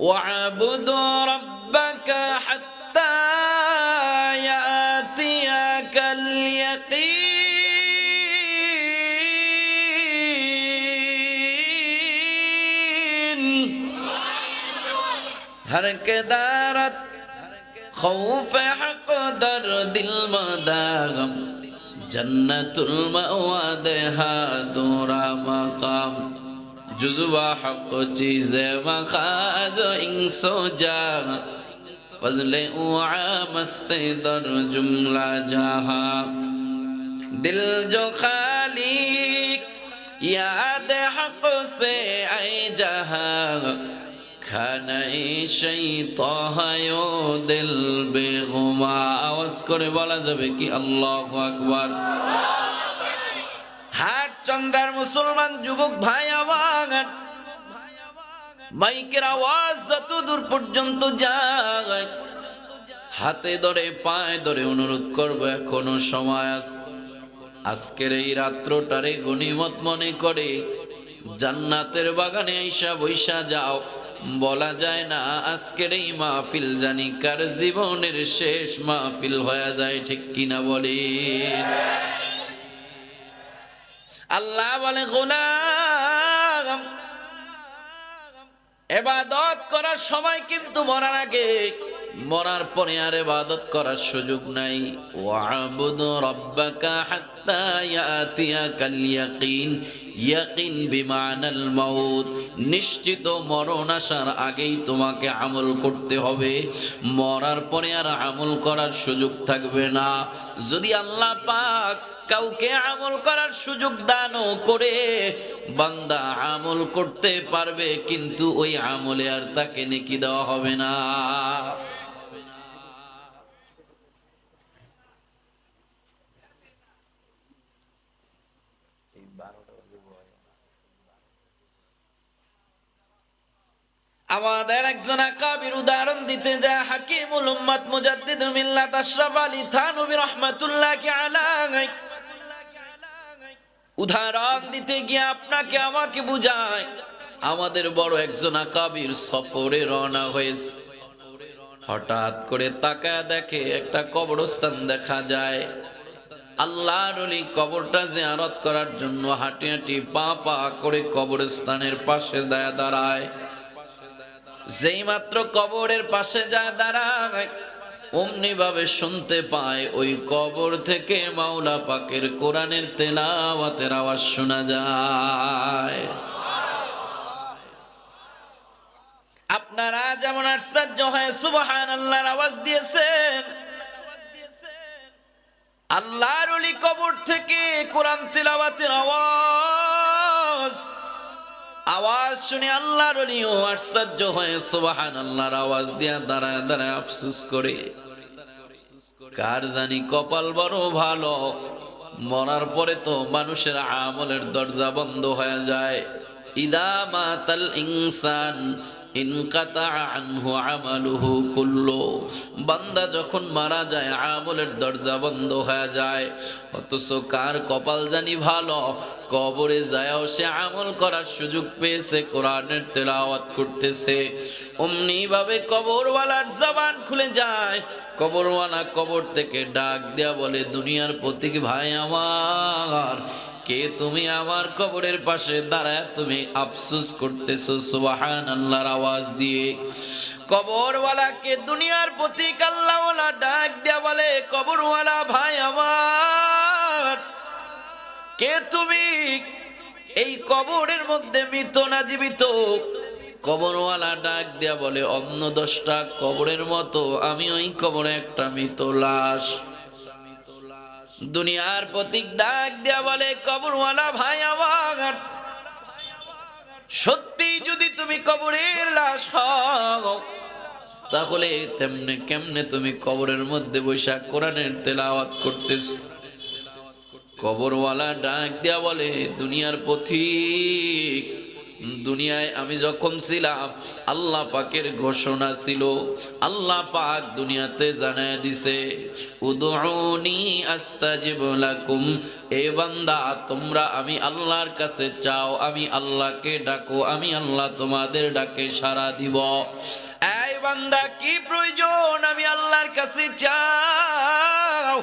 ওয়াবুদু রাব্বাকা হাত্তা ইয়াতিয়াকাল ইয়াকিন हर के दारत खौफ हक दर दिल मदागम जन्नतुल मवाद हा दूरा मकाम जुज़वा हक चीज़ मखाज इंसो जा फजले उआ मस्ते दर जुमला जहा दिल जो खाली याद हक से आई जहा খানাই শৈতাহায়ো দিল বেগুমা আওয়াজ করে বলা যাবে কি আল্লাহু আকবার। হাট চন্দ্রার মুসলমান যুবক ভাই আমার, মাইকের আওয়াজ যত দূর পর্যন্ত যায় হাতে ধরে পায়ে ধরে অনুরোধ করবো, এখনো সময় আছে। আজকের এই রাত্রটারে গনিমত মনে করে জান্নাতের বাগানে আইসা বৈশা যাও। বলা যায় না আজকের এই মাহফিল জানি কার জীবনের শেষ মাহফিল হয়ে যায়, ঠিক কিনা বলি। আল্লাহ বলে গোলাম ইবাদত করার সময় কিন্তু মরার আগে, মরার পরে আর ইবাদত করার সুযোগ নাই। ওয়াবুদু রাব্বাকা হাত্তা ইয়াতিয়াকাল ইয়াকিন, ইয়াকিন বিমানাল মাউত, নিশ্চিত মরণ আসার আগেই তোমাকে আমল করতে হবে, মরার পরে আর আমল করার সুযোগ থাকবে না। যদি আল্লাহ পাক কাউকে আমল করার সুযোগ দানও করে, বান্দা আমল করতে পারবে কিন্তু ওই আমলে আর তাকে নেকি দেওয়া হবে না। আমাদের একজন আকাবির উদাহরণ দিতে যায় হাকিমুল উম্মাত মুজাদ্দিদুল মিল্লাত আশরাফ আলী থানভী রাহমাতুল্লাহি আলাইহি উদাহরণ দিতে গিয়ে আপনাকে আমাকে বুঝায়, আমাদের বড় একজন আকাবির সফরে রওনা হয়েছে। হঠাৎ করে তাকায় দেখে একটা কবরস্থান দেখা যায়। আল্লাহর ওলি কবরটা জিয়ারত করার জন্য হাঁটি হাঁটি পা পা করে কবরস্থানের পাশে দাঁড়ায়। যেই মাত্র কবরের পাশে যায় দাঁড়ায়, অমনি ভাবে শুনতে পায় ওই কবর থেকে মাওলা পাকের কোরআনের তেলাওয়াতের আওয়াজ শোনা যায়। আপনারা যেমন আশ্চর্য হয়ে সুবহানাল্লাহর আওয়াজ দিয়েছেন, আল্লাহর ওলি কবর থেকে কোরআন তেলাওয়াতের আওয়াজ শুনে আল্লাহর ওলিও আশ্চর্য হয়ে সুবহানাল্লাহর আওয়াজ দিয়া দাঁড়ায় দাঁড়ায় আফসোস করে, কার জানি কপাল বড় ভালো, মরার পরে তো মানুষের আমলের দরজা বন্ধ হয়ে যায়। ইদা মাতাল ইনসান ইনকাতা আনহু আমালুহু কুল্লু, বান্দা যখন মারা যায় আমলের দরজা বন্ধ হয়ে যায়। অথচ কার কপাল জানি ভালো, কবরে যায়ও সে আমল করার সুযোগ পেয়েছে, কোরআনের তেলাওয়াত করতেছে। অমনি ভাবে কবরওয়ালার জবান খুলে যায়। কবরওয়ালা কবর থেকে ডাক দেয়া বলে, দুনিয়ার প্রতীক ভাই আমার, কে তুমি আমার কবরের পাশে দাঁড়ায় তুমি আফসোস করতেছো সুবহানাল্লাহর আওয়াজ দিয়ে। কবরওয়ালাকে দুনিয়ার প্রতীক আল্লাহওয়ালা ডাক দেয়া বলে, কবরওয়ালা ভাই আমার, কে তুমি? এই কবরের মধ্যে মৃত না জীবিত? কবরওয়ালা ডাক দেয়া বলে, অন্য 10টা কবরের মতো আমি ওই কবরে একটা মৃত লাশ। দুনিয়ার প্রতীক ডাক দেয়া বলে, কবরওয়ালা ভাই আমার, সত্যি যদি তুমি কবরের লাশ হও, তাহলে তেমনে কেমনে তুমি কবরের মধ্যে বসে কোরআনের তেলাওয়াত করতেছ? কবরওয়ালা ডাক দেয়া বলে, দুনিয়ার পথিক দুনিয়ায় আমি যখন ছিলাম আল্লাহ পাকের ঘোষণা ছিল, আল্লাহ পাক দুনিয়াতে জানায় দিছে, উদউনি আস্তাজিব লাকুম, এ বান্দা তোমরা আমি আল্লাহর কাছে চাও, আমি আল্লাহকে ডাকো, আমি আল্লাহ তোমাদের ডাকে সাড়া দিব। এই বান্দা কি প্রয়োজন, আমি আল্লাহর কাছে চাও।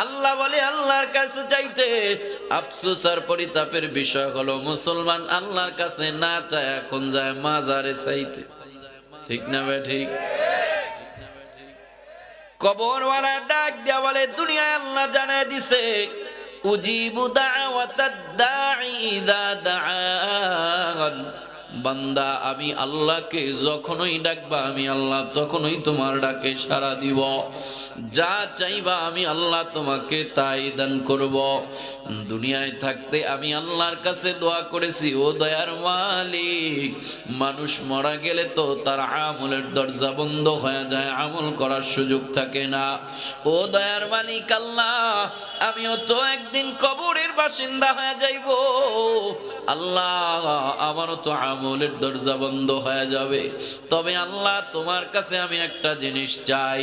আল্লাহ বলে আল্লাহর কাছে চাইতে আফসোস আর পরিতাপের বিষয় হলো মুসলমান আল্লাহর কাছে না চায়, এখন যায় মাজারে চাইতে। ঠিক না ভাই? ঠিক। কবরওয়ালা ডাক দেয়া বলে, দুনিয়ায় আল্লাহ জানায় দিছে, উজিবু দাওয়াতাদ দাঈ ইযা দাআন, বান্দা আমি আল্লাহকে যখনই ডাকবা আমি আল্লাহ তখনই তোমার ডাকে সাড়া দিব, যা চাইবা আমি আল্লাহ তোমাকে তাই দান করব। দুনিয়ায় থাকতে আমি আল্লাহর কাছে দোয়া করেছি, ও দয়ার মালিক, মানুষ মারা গেলে তো তার আমলের দরজা বন্ধ হয়ে যায়, আমল করার সুযোগ থাকে না। ও দয়ার মালিক আল্লাহ, আমিও তো একদিন কবরের বাসিন্দা হয়ে যাইব, আল্লাহ আমারও তো আমলের দরজা বন্ধ হয়ে যাবে। তবে আল্লাহ তোমার কাছে আমি একটা জিনিস চাই,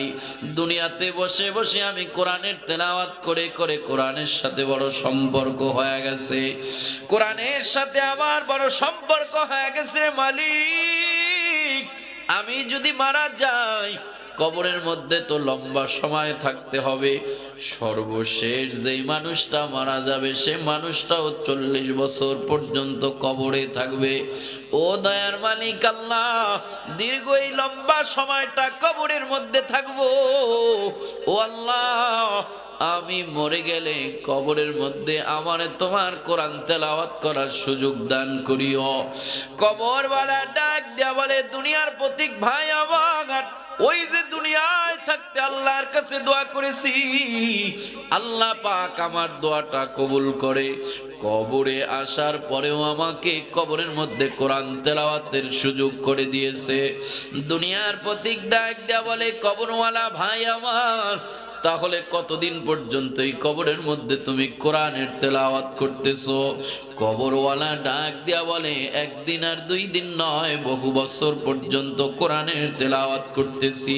দুনিয়াতে বসে বসে আমি কোরআনের তেলাওয়াত করে করে কোরআনের সাথে বড় সম্পর্ক হয়ে গেছে, কোরআনের সাথে আমার বড় সম্পর্ক হয়ে গেছে মালিক। আমি যদি মারা যাই কবরের মধ্যে তো লম্বা সময় থাকতে হবে, সর্বশেষ যেই মানুষটা মারা যাবে সে মানুষটাও 40 বছর পর্যন্ত কবরে থাকবে। ও দয়ার মালিক আল্লাহ, দীর্ঘ এই লম্বা সময়টা কবরের মধ্যে থাকবো, ও আল্লাহ আমি মরে গেলে কবরের মধ্যে আমারে তোমার কোরআন তেলাওয়াত করার সুযোগ দান করিও। কবরওয়ালা ডাক দেয়া বলে, দুনিয়ার প্রতীক ভাই আমার, ওই যে দুনিয়ায় থাকতে আল্লাহর কাছে দোয়া করেছি, আল্লাহ পাক আমার দোয়াটা কবুল করে, কবরে আসার পরেও আমাকে কবরের মধ্যে কোরআন তেলাওয়াতের সুযোগ করে দিয়েছে। দুনিয়ার প্রতীক ডাক দেয়া বলে, কবরওয়ালা ভাই আমার, তাহলে কতদিন পর্যন্ত এই কবরের মধ্যে তুমি কোরআনের তেলাওয়াত করতেছো? কবরওয়ালা ডাক দেয়া বলে, একদিন আর 2 দিন নয়, বহু বছর পর্যন্ত কোরআনের তেলাওয়াত করতেছি।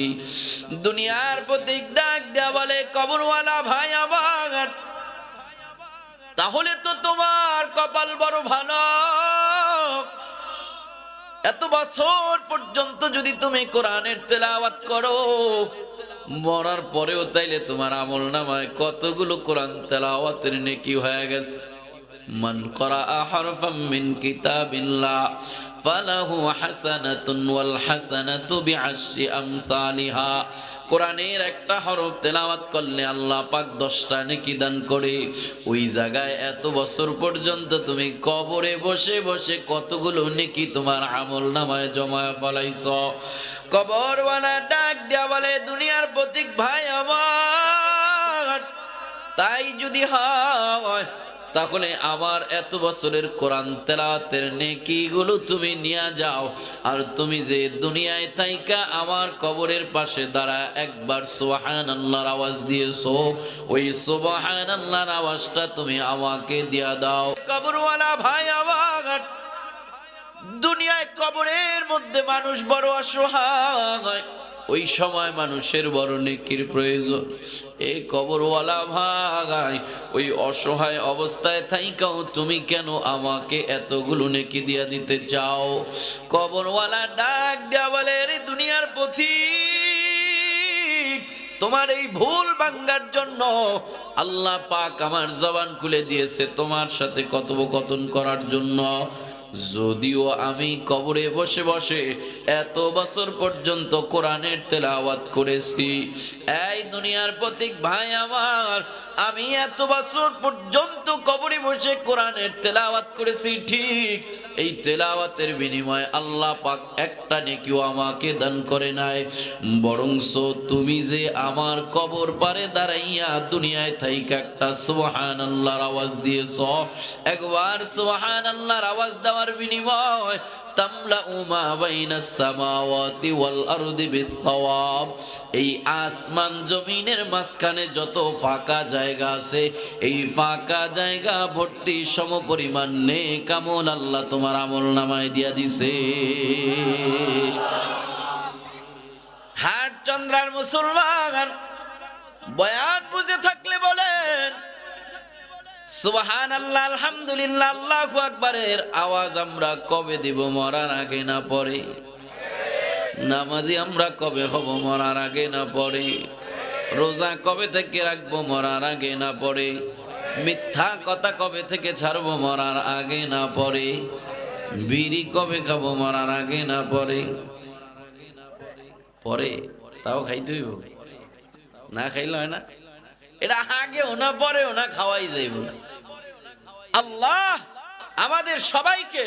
দুনিয়ার প্রতীক ডাক দেয়া বলে, কবরওয়ালা ভাই আমার, তাহলে তো তোমার কপাল বড় ভালো, এত বছর পর্যন্ত যদি তুমি কোরআনের তেলাওয়াত করো, মরার পরেও তাইলে তোমার আমল নামায় কতগুলো কোরআন তেলাওয়াতের নেকি হয়ে গেছে। মান করাআ হারফাম মিন কিতাবিল্লাহ ফালাহু হাসানাতুন ওয়াল হাসানাতু বিআশরি আমসালিহা, কোরআনের একটা হরফ তেলাওয়াত করলে আল্লাহ পাক 10টা নেকি দান করে। ওই জায়গায় এত বছর পর্যন্ত তুমি কবরে বসে বসে কতগুলো নেকি তোমার আমল নামায় জমা ফলাইছ। কবরওয়ালা ডাক দেয়া বলে, দুনিয়ার প্রতীক ভাই আমার, তাই যদি হয় তাহলে আমার এত বছরের কোরআন তেলাওয়াতের নেকিগুলো তুমি নিয়ে যাও, আর তুমি যে দুনিয়ায় থাইকা আমার কবরের পাশে দাঁড়া একবার সুবহানাল্লাহর আওয়াজ দিয়েছো, ওই সুবহানাল্লাহর আওয়াজটা তুমি আমাকে দিয়া দাও। কবরওয়ালা ভাই আমার, দুনিয়ায় কবরের মধ্যে মানুষ বড় অসহায়, ওই সময় মানুষের বড় নেকির প্রয়োজন। এই কবরওয়ালা ভাই, ওই অসহায় অবস্থায় থাইকাও তুমি কেন আমাকে এতগুলো নেকি দিয়া দিতে চাও? কবরওয়ালা ডাক দেয়া বলে, রে দুনিয়ার পথিক, তোমার এই ভুল ভাঙার জন্য আল্লাহ পাক আমার জবান খুলে দিয়েছে তোমার সাথে কথোপকথন করার জন্য। যদিও আমি কবরে বসে বসে এত বছর পর্যন্ত কোরআনের তেলাওয়াত করেছি, এই দুনিয়ার প্রতীক ভাই আমার, আমি এত বছর পর্যন্ত কবরে বসে কোরআনের তেলাওয়াত করেছি ঠিক, এই তেলাওয়াতের বিনিময়ে আল্লাহ পাক একটা নেকিও আমাকে দান করে নাই, বরংস তুমি যে আমার কবর পারে দাঁড়াইয়া দুনিয়ায় থাইকা একটা সুবহানাল্লাহর আওয়াজ দিয়েছ, একবার সুবহানাল্লাহর আওয়াজ দেওয়ার বিনিময় তামলাউ মা বাইনাস সামাওয়াতি ওয়াল আরদি বিস-সাওয়াব। এই আসমান জমিনের মাঝখানে যত ফাঁকা জায়গা আছে, এই ফাঁকা জায়গা ভর্তি সমপরিমাণ নেক আমল আল্লাহ তোমার আমলনামায় দিয়া দিছে। হাট চন্দ্রার মুসলমান, বয়ান বুঝে থাকলে বলেন সুবহানাল্লাহ, আলহামদুলিল্লাহ, আল্লাহু আকবারের আওয়াজ আমরা কবে দিব? মরার আগে না পরে? নামাজি আমরা কবে হব? মরার আগে না পরে? রোজা কবে থেকে রাখবো? মরার আগে না পরে? মিথ্যা কথা কবে থেকে ছাড়বো? মরার আগে না পরে? বিড়ি কবে খাবো? মরার আগে না পরে? পরে তাও খাইতে হইব, না খাইলে হয় না। এটা আগেও না পরেও না, খাওয়াই যাইব না। আল্লাহ আমাদের সবাইকে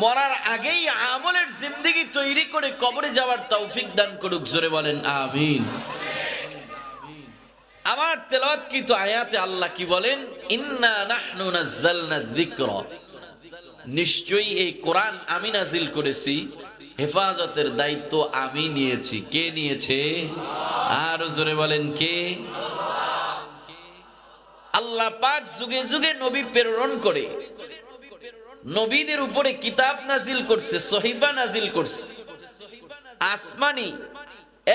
মরার আগেই আমলের জিন্দেগি তৈরি করে কবরে যাওয়ার তৌফিক দান করুক। জোরে বলেন আমিন। আমার তেলাওয়াতকৃত আয়াতে আল্লাহ কি বলেন? ইন্না নাহনু নাযালনা যিকরা, নিশ্চয়ই এই কোরআন আমি নাজিল করেছি, হেফাজতের দায়িত্ব আমি নিয়েছি। কে নিয়েছে? আর জোরে বলেন কে? আল্লাহ পাক যুগে যুগে নবী প্রেরণ করে নবীদের উপরে কিতাব নাজিল করছে, সহিফা নাজিল করছে। আসমানি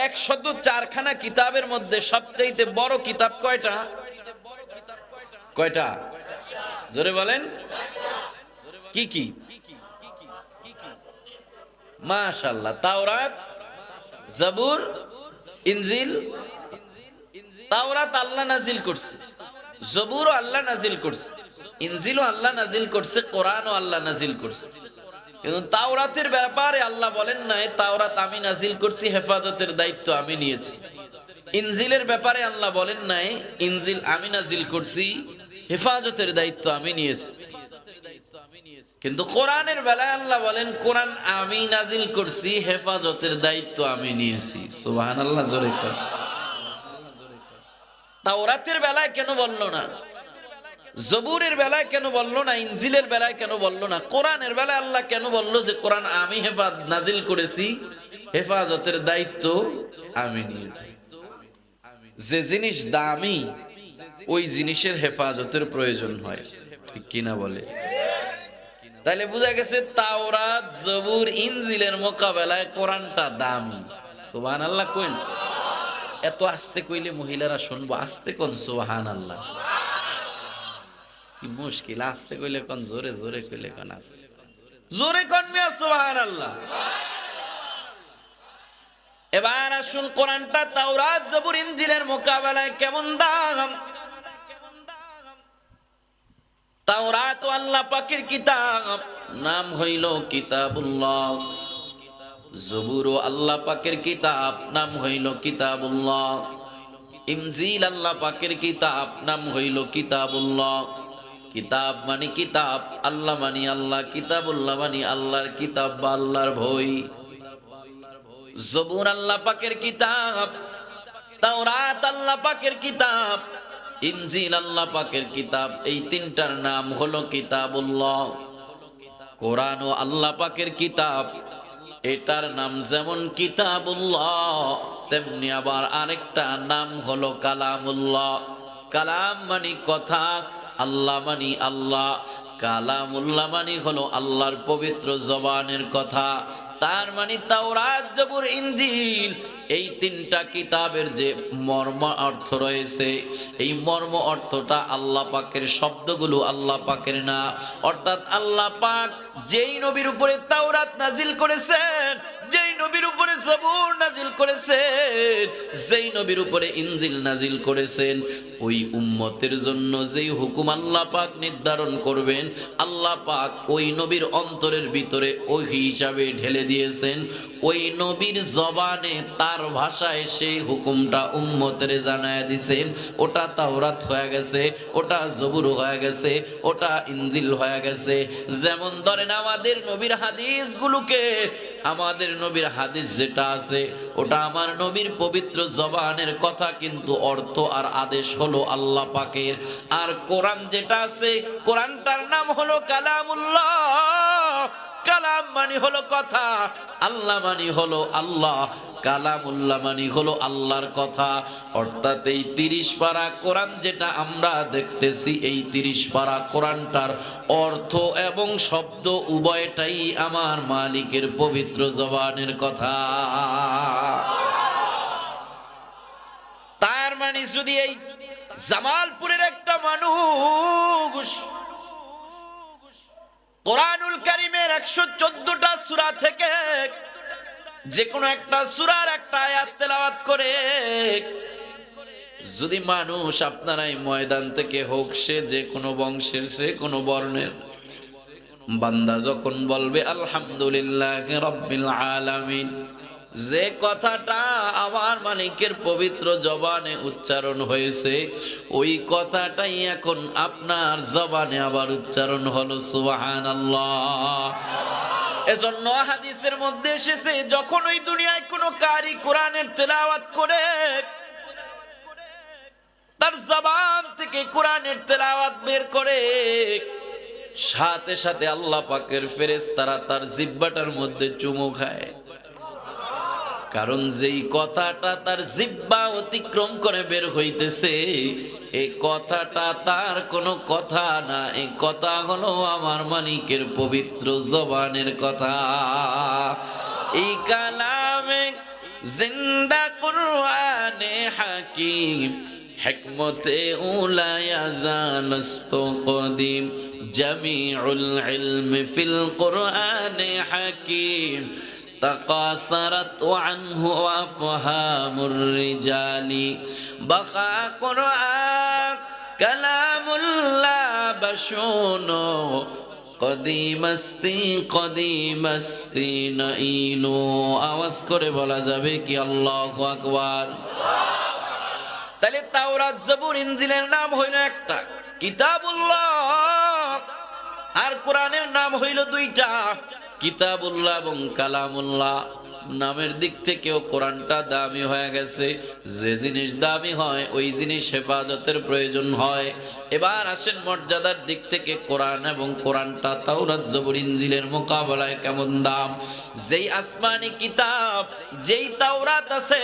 104খানা কিতাবের মধ্যে সবচাইতে বড় কিতাব কয়টা? কয়টা? জোরে বলেন। কি কি? মাশাআল্লাহ, তাওরাত, জাবুর, ইনজিল। তাওরাত আল্লাহ নাজিল করছে, জবুরও আল্লাহ নাজিল করছে, ইনজিলও আল্লাহ নাজিল করছে, কোরআনও আল্লাহ নাজিল করছে। কিন্তু তাওরাতের ব্যাপারে আল্লাহ বলেন নাই তাওরাত আমি নাজিল করছি, হেফাজতের দায়িত্ব আমি নিয়েছি। ইনজিলের ব্যাপারে আল্লাহ বলেন নাই ইনজিল আমি নাজিল করছি, হেফাজতের দায়িত্ব আমি নিয়েছি। কিন্তু কোরআনের বেলায় আল্লাহ বলেন কোরআন আমি নাজিল করছি, হেফাজতের দায়িত্ব আমি নিয়েছি। সুবহানাল্লাহ, জোরে কর। তাওরাতের বেলায় কেন বললো না? জবুরের বেলায় কেন বললো না? ইনজিলের বেলায় কেন বললো না? কোরআনের বেলায় আল্লাহ কেন বললো যে কোরআন আমি নাজিল করেছি, হেফাজতের দায়িত্ব আমি নিয়েছি? যে জিনিস দামি ওই জিনিসের হেফাজতের প্রয়োজন হয়, ঠিক কিনা বলে? তাহলে বোঝা গেছে তাওরাত, জবুর, ইনজিলের মোকাবেলায় কোরআনটা দামি। সুবহানাল্লাহ কইন। এত আস্তে কইলে মহিলারা শুনবো, আস্তে কোন সুবহানাল্লাহ। কি মুশকিল, আস্তে কইলে কোন, জোরে জোরে কইলে কোন, আস্তে জোরে কোন মিয়া সুবহানাল্লাহ। এবার আসুন কোরআনটা তাওরাত, জবুর, ইনজিলের মোকাবেলায় কেমন দাম। তাওরাত আল্লাহ পাকের কিতাব, নাম হইল কিতাবুল্লাহ। জবুর আল্লাহ পাকের কিতাব, নাম হইল কিতাবুল্লাহ। ইনজিল আল্লাহ পাকের কিতাব, নাম হইল কিতাবুল্লাহ। কিতাব মানে কিতাব, আল্লাহ মানে আল্লাহ, কিতাবুল্লাহ মানে আল্লাহর কিতাব বা আল্লাহর বই। জবুর আল্লাহ পাকের কিতাব, তাওরাত আল্লাহ পাকের কিতাব, ইনজিল আল্লাহ পাকের কিতাব। এই তিনটার নাম হলো কিতাবুল্লাহ। কোরআন ও আল্লাহ পাকের কিতাব, এটার নাম যেমন কিতাবুল্লাহ, তেমনি আবার আরেকটা নাম হলো কালামুল্লাহ। কালাম মানে কথা, আল্লাহ মানে আল্লাহ, কালামুল্লাহ মানে হলো আল্লাহর পবিত্র জবানের কথা। তার মানে তাওরাত, জবুর, ইনজিল এই তিনটা কিতাবের যে মর্ম অর্থ রয়েছে, এই মর্ম অর্থটা আল্লাহ পাকের শব্দগুলো আল্লাহ পাকের না। অর্থাৎ আল্লাহ পাক যেই নবীর উপরে তাওরাত নাজিল করেছেন, যেই নবীর উপরে জবুর নাজিল করেছেন, যেই নবীর উপরে ইনজিল নাজিল করেছেন, ওই উম্মতের জন্য যেই হুকুম আল্লাহ পাক নির্ধারণ করবেন, আল্লাহ পাক ওই নবীর অন্তরের ভিতরে ওহী হিসাবে ঢেলে দিয়েছেন। ওই নবীর জবানে তার ভাষায় সেই হুকুমটা উম্মতের জানায় দিয়েছেন। ওটা তাওরাত হয়ে গেছে, ওটা জবুর হয়ে গেছে, ওটা ইনজিল হয়ে গেছে। যেমন ধরেন আমাদের নবীর হাদিসগুলোকে, আমাদের নবীর হাদিস যেটা আছে ওটা আমার নবীর পবিত্র জবানের কথা, কিন্তু অর্থ আর আদেশ হলো আল্লাহ পাকের। আর কোরআন যেটা আছে, কোরআনটার নাম হলো কালামুল্লাহ। কালাম মানে হলো কথা, আল্লাহ মানে হলো আল্লাহ, কালামুল্লাহ মানে হলো আল্লাহর কথা। অর্থাৎ এই 30 পারা কোরআন যেটা আমরা দেখতেছি, এই 30 পারা কোরআনটার অর্থ এবং শব্দ উভয়টাই আমার মালিকের পবিত্র জবানের কথা। তার মানে যদি এই জামালপুরের একটা মানুষ কোরআনুল কারীমের 114টা সূরা থেকে যে কোনো একটা সূরার একটা আয়াত তেলাওয়াত করে, যদি মানুষ আপনার এই ময়দান থেকে হোক, সে যে কোনো বংশের, সে কোনো বর্ণের, বান্দা যখন বলবে আলহামদুলিল্লাহ রাব্বিল আলামিন, যে কথাটা আমার মালিকের পবিত্র জবানে উচ্চারণ হয়েছে, ওই কথাটাই এখন আপনার জবানে আবার উচ্চারণ হলো সুবহানাল্লাহ। এজন্য হাদিসের মধ্যে এসেছে, যখন ওই দুনিয়ায় কোনো কারি কোরআনের তেলাওয়াত করে, তার জবান থেকে কোরআনের তেলাওয়াত বের করে, সাথে সাথে আল্লাহ পাকের ফেরেশতারা তার জিহ্বাটার মধ্যে চুমু খায়। কারণ যেই কথাটা তার জিহ্বা অতিক্রম করে বের হইতেছে, এই কথাটা তার কোনো কথা না, এই কথা হলো আমার মালিকের পবিত্র জবানের কথা। এই কালামে জিন্দা কুরআনে হাকিম, হিকমতে উলায়া জানস্ত কদিম, জামিউল ইলমি ফিল কুরআনে হাকিম, تقاصرت عنه أفهام الرجال، بقى قرآن كلام الله بشونو، قديم استی نئینو। আওয়াজ করে বলা যাবে কি আল্লাহু আকবার? তাহলে তাওরাত জবুর ইনজিলের নাম হইল একটা, কিতাবুল্লাহ, আর কোরআনের নাম হইল দুইটা, কিতাবুল্লাহ এবং কালামুল্লাহ। নামের দিক থেকেও কোরআনটা দামি হয়ে গেছে। যে জিনিস দামি হয় ওই জিনিস হেফাজতের প্রয়োজন হয়। এবার আসেন মর্যাদার দিক থেকে, কোরআন এবং কোরআনটা তাওরাত জবুর ইনজিলের মোকাবেলায় কেমন দাম। যেই আসমানি কিতাব, যেই তাওরাত আছে,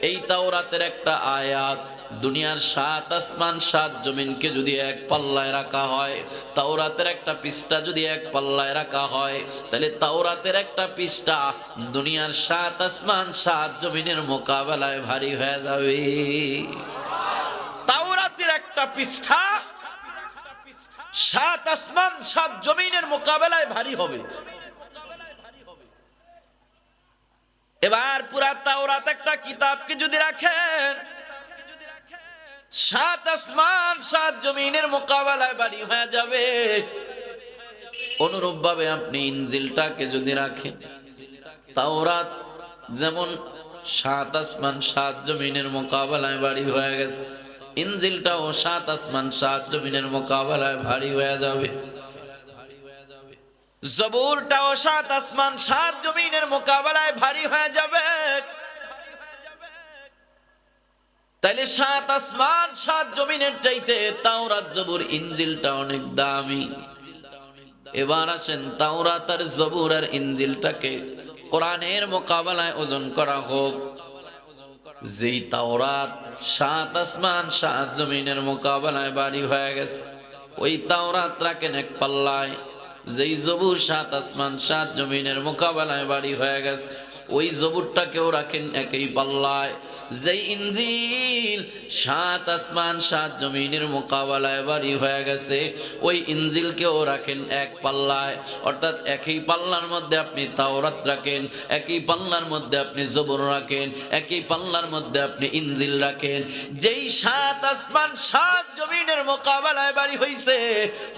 এই তাওরাতের একটা আয়াত দুনিয়ার 7 আসমান 7 জমিনকে যদি এক পাল্লায় রাখা হয়, তাওরাতের একটা পৃষ্ঠা যদি এক পাল্লায় রাখা হয়, তাহলে তাওরাতের একটা পৃষ্ঠা দুনিয়ার 7 আসমান 7 জমিনের মোকাবেলায় ভারী হয়ে যাবে। তাওরাতের একটা পৃষ্ঠা 7 আসমান 7 জমিনের মোকাবেলায় ভারী হবে। এবার পুরা তাওরাত একটা কিতাবকে যদি রাখেন, 7 আসমান 7 জমিনের মোকাবেলায় ভারী হয়ে যাবে। অনুরূপ ভাবে আপনি ইনজিলটাকে যদি রাখেন, তাওরাত যেমন 7 আসমান 7 জমিনের মোকাবেলায় ভারী হয়ে গেছে, ইনজিলটাও 7 আসমান 7 জমিনের মোকাবেলায় ভারী হয়ে যাবে। জবুরটাও 7 আসমান 7 জমিনের মোকাবেলায় ভারী হয়ে যাবে। তাইলে 7 আসমান 7 জমিনের চাইতে তাওরাত জবুর ইনজিলটা অনেক দামি। এবার আসেন তাওরাত আর জবুর আর ইনজিলটাকে কোরআনের মোকাবেলায় ওজন করা হোক। যেই তাওরাত 7 আসমান 7 জমিনের মোকাবেলায় ভারী হয়ে গেছে, ওই তাওরাত রাখেন এক পাল্লায়। যেই জবুর 7 আসমান 7 জমিনের মোকাবেলায় ভারী হয়ে গেছে, ওই জবুরটাকেও রাখেন একই পাল্লায়। যেই ইনজিল 7 আসমান 7 জমিনের মোকাবেলায় ভারী হয়ে গেছে, ওই ইনজিলকেও রাখেন এক পাল্লায়। অর্থাৎ একই পাল্লার মধ্যে আপনি তাওরাত রাখেন, একই পাল্লার মধ্যে আপনি জবুর রাখেন, একই পাল্লার মধ্যে আপনি ইনজিল রাখেন। যেই 7 আসমান 7 জমিনের মোকাবেলায় ভারী হইছে,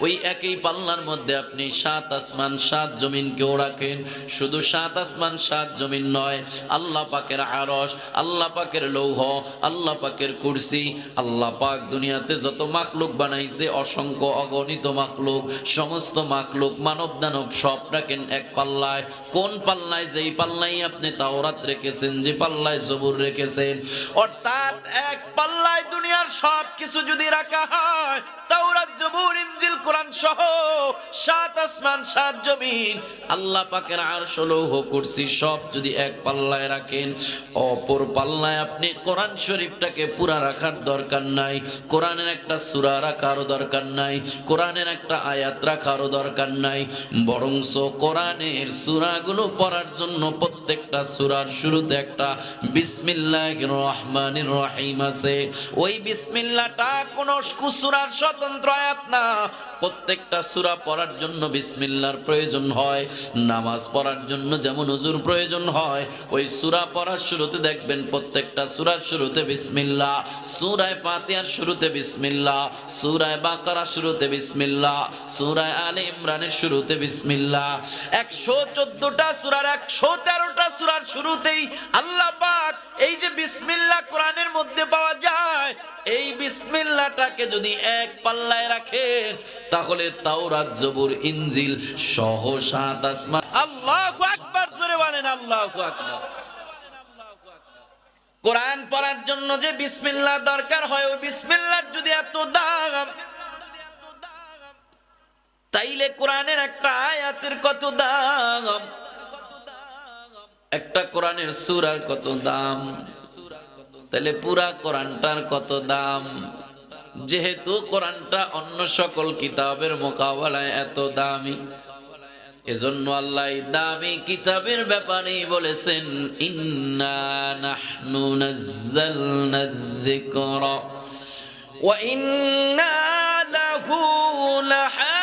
ওই একই পাল্লার মধ্যে আপনি 7 আসমান 7 জমিনকেও রাখেন। শুধু 7 আসমান 7 জমিন নয়, আল্লাহ পাকের আরশ, আল্লাহ পাকের লৌহ, আল্লাহ পাকের কুরসি, আল্লাহ পাক দুনিয়াতে যত মাখলুক বানাইছে, অসংখ্য অগণিত মাখলুক, সমস্ত মাখলুক মানব দানব সব রাখেন এক পাল্লায়। কোন পাল্লায়? যেই পাল্লায় আপনি তাওরাত রেখেছেন, যে পাল্লায় জবুর রেখেছেন। অর্থাৎ এক পাল্লায় দুনিয়ার সব কিছু যদি রাখা হয়, তাওরাত জবুর ইনজিল কোরআন সহ 7 আসমান 7 জমিন আল্লাহ পাকের আরশ লৌহ কুরসি সব যদি এক পাল্লায় রাখেন, অপর পাল্লায় আপনি কোরআন শরীফটাকে পুরা রাখার দরকার নাই, কোরআনের একটা সূরা রাখারও দরকার নাই, কোরআনের একটা আয়াত রাখারও দরকার নাই, বরংস কোরআনের সূরাগুলো পড়ার জন্য প্রত্যেকটা সূরার শুরুতে একটা বিসমিল্লাহির রহমানির রহিম আছে। ওই বিসমিল্লাহটা কোন সূরার স্বতন্ত্র আয়াত না, প্রত্যেকটা সূরা পড়ার জন্য বিসমিল্লাহর প্রয়োজন হয়। নামাজ পড়ার জন্য যেমন ওযুর প্রয়োজন হয়, ওই সূরা পড়ার শুরুতে দেখবেন প্রত্যেকটা সূরার শুরুতে বিসমিল্লাহ, সূরা ফাতিহার শুরুতে বিসমিল্লাহ, সূরা বাকারা শুরুতে বিসমিল্লাহ, সূরা আলে ইমরানের শুরুতে বিসমিল্লাহ। 114টা সূরার 113টা সূরার শুরুতেই আল্লাহ পাক এই যে বিসমিল্লাহ কোরআনের মধ্যে পাওয়া যায়, এই বিসমিল্লাহটাকে যদি এক পাল্লায় রাখেন তাহলে তাওরাত জবুর ইনজিল সহ 7 আসমান। আল্লাহু আকবার, জোরে বলেন আল্লাহু আকবার। কোরআন পড়ার জন্য যে বিসমিল্লাহ দরকার হয়, ওই বিসমিল্লাহর যদি এত দাম, তাইলে কোরআনের একটা আয়াতের কত দাম, একটা কোরআনের সূরার কত দাম, তাহলে পুরা কোরআনটার কত দাম। যেহেতু কোরআনটা অন্য সকল কিতাবের মোকাবেলায় এত দামি, এজন্য আল্লাহ দামি কিতাবের ব্যাপারে বলেছেন ইন্না নাহনু নাযালনা যিকরা ওয়া ইন্না লাহু লাহাফিজুন।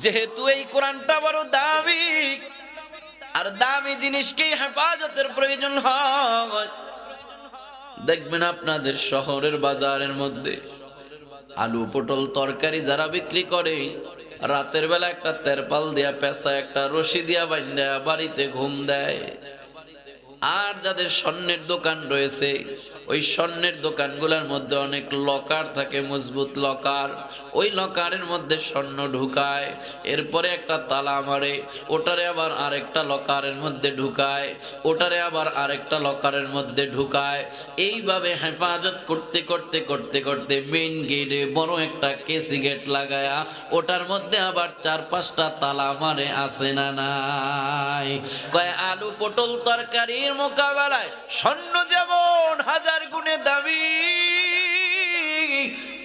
যেহেতু এই কোরআনটা বড় দামি, আর দামি জিনিসকে হেফাজতের প্রয়োজন হয়। দেখবেন আপনাদের শহরের বাজারের মধ্যে আলু পটল তরকারি যারা বিক্রি করে, রাতের বেলা একটা তেরপাল দিয়া পেঁচা একটা রশি দিয়া বাঁধা বাড়িতে ঘুম দেয়। আর যাদের স্বর্ণের দোকান রয়েছে, ওই স্বর্ণের দোকানগুলোর মধ্যে অনেক লকার থাকে, মজবুত লকার, ওই লকারের মধ্যে স্বর্ণ ঢুকায়, এরপরে একটা তালা মারে, ওটারে আবার আরেকটা লকারের মধ্যে ঢুকায়, ওটারে আবার আরেকটা লকারের মধ্যে ঢুকায়। এইভাবে হেফাজত করতে করতে করতে করতে মেইন গেটে বড় একটা কেসি গেট লাগায়া ওটার মধ্যে আবার 4-5টা তালা মারে, আছে না নাই? কয় আলু পটল তরকারির মোকাবেলায় স্বর্ণ যেমন 1000 গুণে দামি,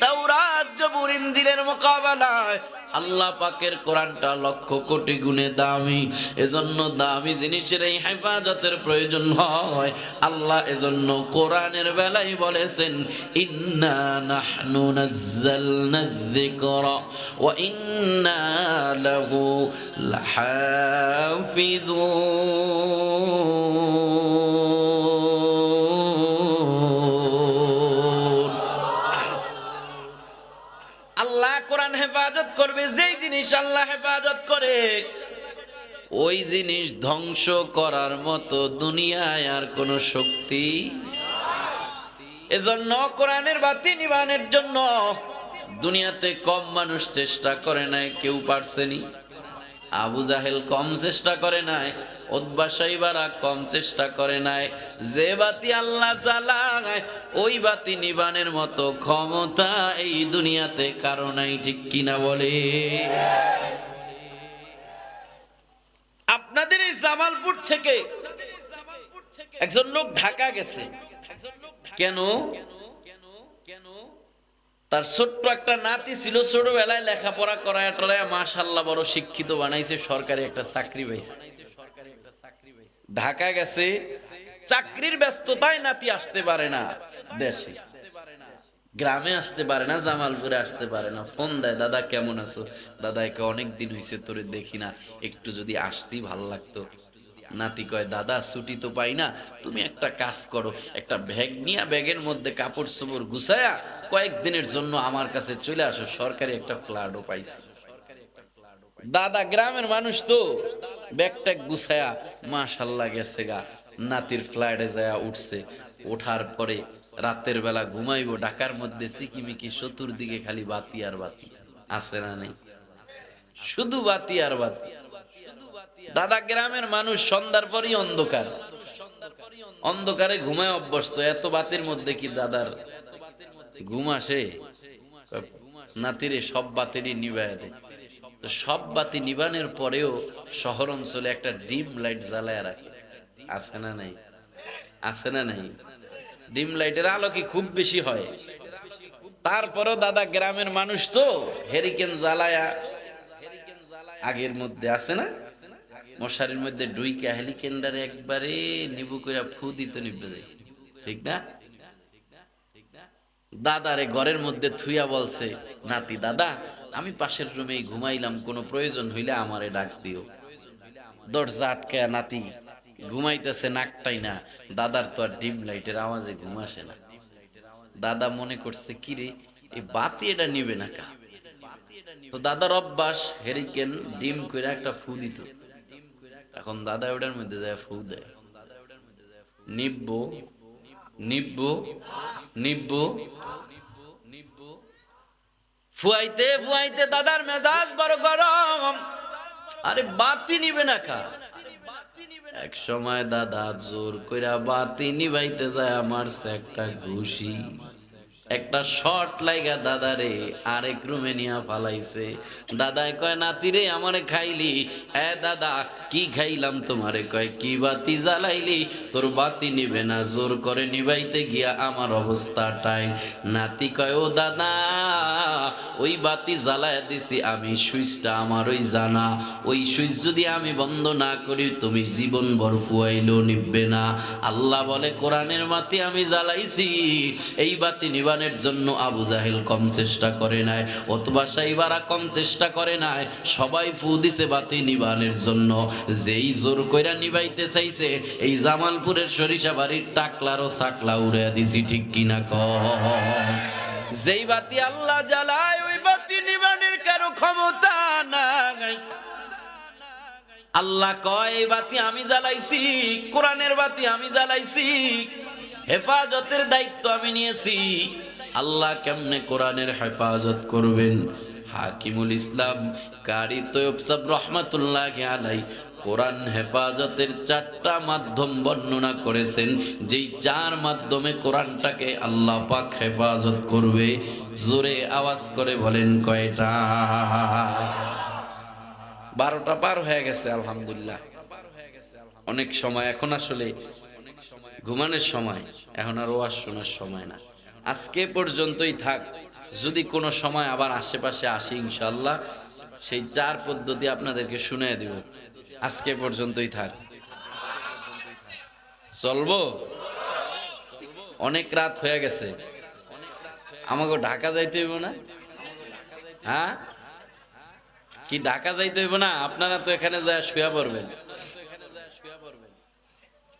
তাওরাত জবুর ইনজিলের মোকাবেলায় আল্লাহ পাকের কোরআনটা 1,00,000 কোটি গুণে দামি। এজন্য দামি জিনিসের এই হেফাজতের প্রয়োজন হয়। আল্লাহ এজন্য কোরআনের বেলায় বলেছেন ইন্না নাহনু নাযালনা যিকরা ওয়া ইন্না লাহু লাহাফিজুন। আল্লাহ কোরআন হেফাজত করবে। যেই জিনিস আল্লাহ হেফাজত করে, ওই জিনিস ধ্বংস করার মতো দুনিয়ায় আর কোন শক্তি। এজন্য কোরআনের বাতি নিবানের জন্য দুনিয়াতে কম মানুষ চেষ্টা করে নাই, কেউ পারছেনি। আবু জাহেল কম চেষ্টা করে নাই, উতবা শাইবারা কম চেষ্টা করে নাই। যে বাতি আল্লাহ জ্বালায়, ওই বাতি নিবানের মতো ক্ষমতা এই দুনিয়াতে কারো নাই, ঠিক কিনা বলে? আপনাদের এই জামালপুর থেকে একজন লোক ঢাকা গেছে। কেন? তার ছোট্ট একটা নাতি ছিল, ছোটবেলায় লেখাপড়া করায় টরায় মাশাআল্লাহ বড় শিক্ষিত বানাইছে, সরকারি একটা চাকরি পাইছে। ঢাকা গেছে, চাকরির ব্যস্ততায় নাতি আসতে পারে না দেশে, গ্রামে আসতে পারে না, জামালপুরে আসতে পারে না। ফোন দেয়, দাদা কেমন আছো? দাদা একে অনেকদিন হয়েছে তোরে দেখি না, একটু যদি আসতেই ভালো লাগতো। নাতি কয়, দাদা ছুটি তো পাই না, তুমি একটা কাজ করো, একটা ব্যাগ নিয়ে ব্যাগের মধ্যে কাপড় চোপড় গুছায়া কয়েকদিনের জন্য আমার কাছে চলে আসো, সরকারি একটা ফ্ল্যাটও পাইছি। দাদা গ্রামের মানুষ তো, ব্যাগটা গুছায়া মাশাআল্লাহ গেছে গা, নাতির ফ্ল্যাটে যায় উঠছে। ওঠার পরে রাতের বেলা ঘুমাইবো, ঢাকার মধ্যে চিকিমিকি চতুর্দিকে খালি বাতি আর বাতি, আছে না নেই? শুধু বাতি আর বাতি। দাদা গ্রামের মানুষ, সন্ধ্যার পরই অন্ধকার, অন্ধকারে ঘুমায় অভ্যস্ত, এত বাতির মধ্যে কি দাদার ঘুম আসে? নাতিরে সব বাতিরই নিবায় দেয়। তো সব বাতি নিবানের পরেও শহর অঞ্চলে একটা ডিম লাইট জ্বালায় রাখে, আছে না নাই? আছে না নাই? ডিম লাইটের আলো কি খুব বেশি হয়? তারপরেও দাদা গ্রামের মানুষ তো হেরিকেন জ্বালায়া আগের মধ্যে আছে না, মশারির মধ্যে ডুইকা হেলিকেন্ডারে একবারে নিবু করে ফু দিত, নিবে যায়, ঠিক না? দাদারে ঘরের মধ্যে থুইয়া বলছে, নাতি দাদা আমি পাশের রুমেই ঘুমাইলাম, কোনো প্রয়োজন হইলে আমারে ডাক দিও। দরজা আটকায়া নাতি ঘুমাইতেছে নাকটাই না, দাদার তো আর ডিম লাইটের আওয়াজে ঘুম আসে না। দাদা মনে করছে কিরে এই বাতি এটা নিবে না কা। তো দাদার অভ্যাস হেরিকেন ডিম করে একটা ফু দিত। এখন দাদা ওটার মধ্যে যায় ফু দেয়, নিব্বো নিব্বো নিব্বো, ফুয়াইতে ফুয়াইতে দাদার মেজাজ বড় গরম, আরে বাতি নিবে না কা। এক সময় দাদা জোর কইরা বাতি নিবাইতে যায়, আমার একটা ঘুষি, একটা শর্ট লাইগা দাদারে আরেক রুমে নিয়া ফালাইছে। দাদায় কয় নাতি রে আমারে খাইলি? এ দাদা কি খাইলাম তোমারে? কয় কি বাতি জ্বালাইলি? তোর বাতি নিবে না, জোর করে নিবাইতে গিয়া আমার অবস্থাটাই। নাতি কয় ও দাদা ওই বাতি জ্বালায় দিছি আমি, সুইচটা আমার ওই জানা, ওই সুইচ যদি আমি বন্ধ না করি তুমি জীবন ভর ফুয়াইলেও নিবে না। আল্লাহ বলে কোরআনের বাতি আমি জ্বালাইছি, এই বাতি নিবানের জন্য আবু জাহেল কম চেষ্টা করে নাই, অথবা সাইবারা কম চেষ্টা করে নাই, সবাই ফু দিছে বাতি নিবানের জন্য। যেই জোর কইরা নিবাইতে চাইছে এই জামালপুরের সরিষা বাড়ির টাকলারও সাকলা উড়ে দিছি, ঠিক কিনা ক? যেই বাতি আল্লাহ জ্বালায় ওই বাতি নিবানের কারো ক্ষমতা নাই। আল্লাহ কয় এই বাতি আমি জ্বালাইছি, কোরআনের বাতি আমি জ্বালাইছি, হেফাজতের দায়িত্ব আমি নিয়েছি। আল্লাহ কেমনে কোরআনের হেফাজত করবেন? হাকিমুল ইসলাম কারি তৈয়ব সাহেব রহমাতুল্লাহি আলাইহি কোরআন হেফাজতের 4টা মাধ্যম বর্ণনা করেছেন, যেই 4 মাধ্যমে কোরআনটাকে আল্লাহ পাক হেফাজত করবে। জোরে আওয়াজ করে বলেন কয়টা? 12টা পার হয়ে গেছে আলহামদুলিল্লাহ। অনেক সময় এখন আসলে ঘুমানোর সময়, এখন আর ওয়াজ শোনার সময় না। আজকে পর্যন্তই থাক, যদি কোনো সময় আবার আশেপাশে আসি ইনশাআল্লাহ সেই 4 পদ্ধতি আপনাদেরকে শুনিয়ে দিব। আজকে পর্যন্তই থাক, চলবো? অনেক রাত হয়ে গেছে, আমাকে ঢাকা যাইতে হইব না? হ্যাঁ কি ঢাকা যাইতে হইব না? আপনারা তো এখানে যায় শুয়া পড়বেন,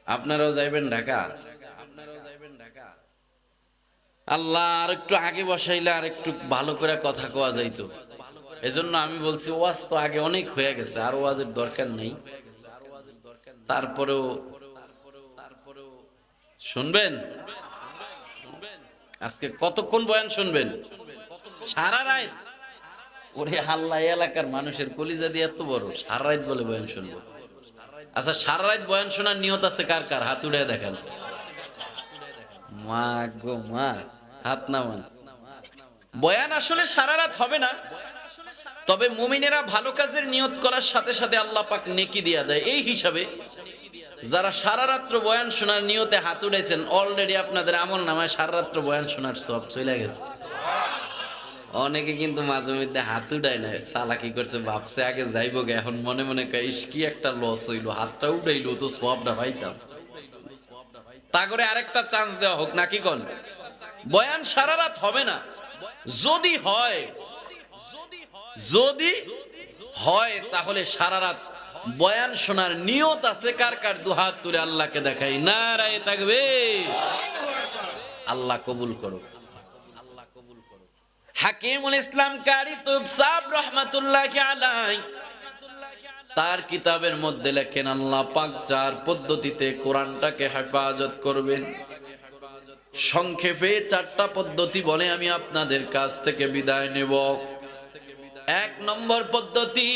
আপনারাও যাইবেন ঢাকা। আল্লাহ আর একটু আগে বসাইলে আর একটু ভালো করে কথা কোয়া যাইতো। এজন্য আমি বলছি ওয়াজ তো আগে অনেক হয়ে গেছে, আর ওয়াজের দরকার নেই। তারপরেও শুনবেন? আজকে কতক্ষণ বয়ান শুনবেন? সারা রাত? ওরে আল্লাহ, এলাকার মানুষের কলিজা দিয়ে এত বড়, সারা রাত বলে বয়ান শুনবো? আচ্ছা সারা রাত বয়ান শোনার নিয়ত আছে কার কার? হাত উড়ে দেখান। মা গো মা, হাত নামান। বয়ান আসলে সারা রাত হবে না, তবে মুমিনেরা ভালো কাজের নিয়ত করার সাথে সাথে আল্লাহ পাক নেকি দিয়া দেয়। এই হিসাবে যারা সারা রাত্র বয়ান শোনার নিয়তে হাত উড়াইছেন, অলরেডি আপনাদের আমল নামায় সারা রাত্র বয়ান শোনার সব চলে গেছে। অনেকে কিন্তু মাঝে মধ্যে হাত উঠায় না, চালাকি করছে, ভাবছে আগে যাইব গে, এখন মনে মনে কইস কি একটা লস হইলো, হাতটা উঠাইলো তো সবটা পাইতাম। তা করে আরেকটা চান্স দেওয়া হোক নাকি কোন? বয়ান সারা রাত হবে না, যদি হয় তাহলে সারা রাত বয়ান শোনার নিয়ত আছে কার কার? দুহাত তুলে আল্লাহকে দেখাই, নারায়ে তাকবীর। আল্লাহ কবুল করুক। হাকিমুল ইসলাম কারি তৈয়ব সাহেব রহমাতুল্লাহি আলাইহি তার কিতাবের মধ্যে লেখেন আল্লাহ পাক 4 পদ্ধতিতে কোরআনটাকে হেফাজত করবেন। সংক্ষেপে 4টা পদ্ধতি বলে আমি আপনাদের কাছ থেকে বিদায় নেব। 1 নম্বর পদ্ধতি,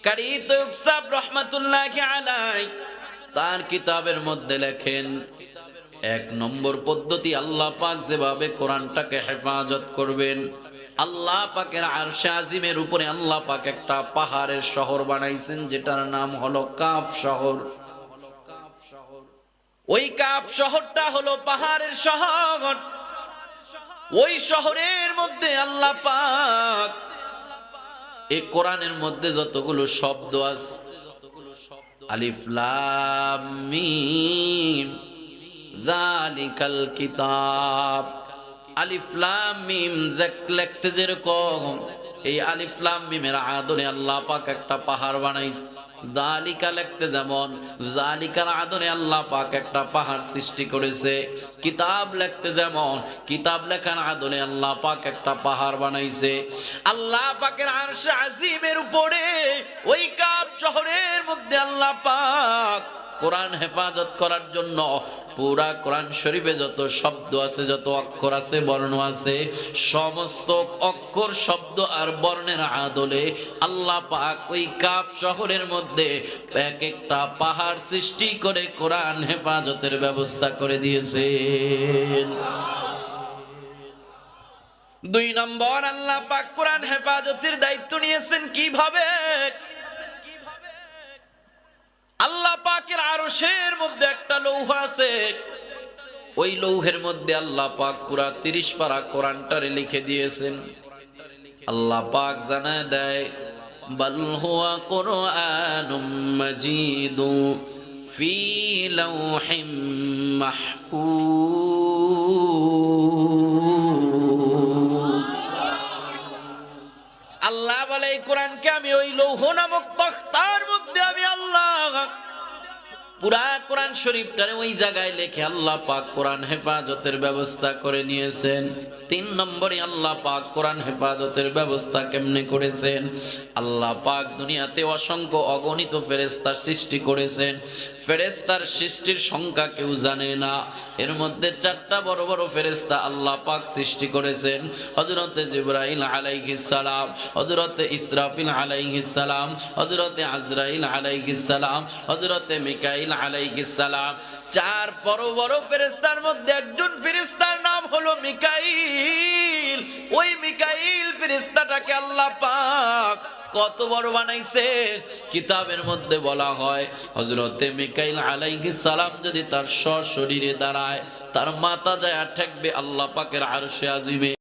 কারি তৈয়ব সাহেব রহমাতুল্লাহি আলাইহি তার কিতাবের মধ্যে লেখেন, এক নম্বর পদ্ধতি আল্লাহ পাক যেভাবে কোরআনটাকে হেফাজত করবেন, আল্লাহ পাকের আরশে আজিমের উপরে আল্লাহ পাক একটা পাহাড়ের শহর বানাইছেন, যেটার নাম হলো কাফ শহর। ওই কাফ শহরটা হলো পাহাড়ের শহর। ওই শহরের মধ্যে আল্লাহ পাক এই কোরআনের মধ্যে যতগুলো শব্দ আছে, আলিফ লাম মিম যালিকাল কিতাব, আলিফ লাম মিম লিখতে যেরকম এই আলিফ লাম মিমের আদলে আল্লাহ পাক একটা পাহাড় বানাইছে, যালিকা লিখতে যেমন যালিকার আদলে আল্লাহ পাক একটা পাহাড় সৃষ্টি করেছে, কিতাব লিখতে যেমন কিতাব লেখার আদলে আল্লাহ পাক একটা পাহাড় বানাইছে। আল্লাহ পাকের আরশে আজিমের উপরে ওই কাফ শহরের মধ্যে আল্লাহ পাক কোরআন হেফাজত করার জন্য পুরা কোরআন শরীফে যত শব্দ আছে, যত অক্ষর আছে, বর্ণ আছে, সমস্ত অক্ষর, শব্দ আর বর্ণের আদলে আল্লাহ পাক ওই কাফ শহরের মধ্যে এক একটা পাহাড় সৃষ্টি করে কোরআন হেফাজতের ব্যবস্থা করে দিয়েছেন। দুই নম্বর, আল্লাহ পাক কোরআন হেফাজতের দায়িত্ব নিয়েছেন কিভাবে? আল্লাহ পাকের আরশের মধ্যে একটা লৌহ আছে, ওই লৌহের মধ্যে আল্লাহ পাক পুরা 30 পারা কোরআনটারে লিখে দিয়েছেন। আল্লাহ পাক জানায় দেয়, বাল হুয়া কুরআনুম মাজিদু ফি লাওহিম মাহফুজ। আল্লাহ বলে এই কোরআনকে আমি ওই লৌহ নামক তখতার মধ্যে আমি আল্লাহ পুরা কোরআন শরীফটারে ওই জায়গায় লিখে আল্লাহ পাক কোরআন হেফাজতের ব্যবস্থা করে নিয়েছেন। 3 নম্বরে আল্লাহ পাক কোরআন হেফাজতের ব্যবস্থা কেমনে করেছেন? আল্লাহ পাক দুনিয়াতে অসংখ্য অগণিত ফেরেশতা সৃষ্টি করেছেন। ফেরেশতার সৃষ্টির সংখ্যা কেউ জানে না। এর মধ্যে 4টা বড় বড় ফেরেশতা আল্লাহ পাক সৃষ্টি করেছেন, হযরতে জিবরাইল আলাইহিস সালাম, হযরতে ইসরাফিল আলাইহিস সালাম, হযরতে আজরাইল আলাইহিস সালাম, হযরতে মিকাইল আলাইহিস সালাম। 4 বড় বড় ফেরেশতার মধ্যে একজন ফেরেশতার নাম হলো মিকাইল। ওই মিকাইল ফেরেশতাটাকে আল্লাহ পাক কত বড় বানাইছে? কিতাবের মধ্যে বলা হয় হযরতে মিকাইল আলাইহিস সালাম যদি তার সশরীরে দাঁড়ায়, তার মাথা যায় ঠেকবে আল্লাহ পাকের আরশে আজিমে।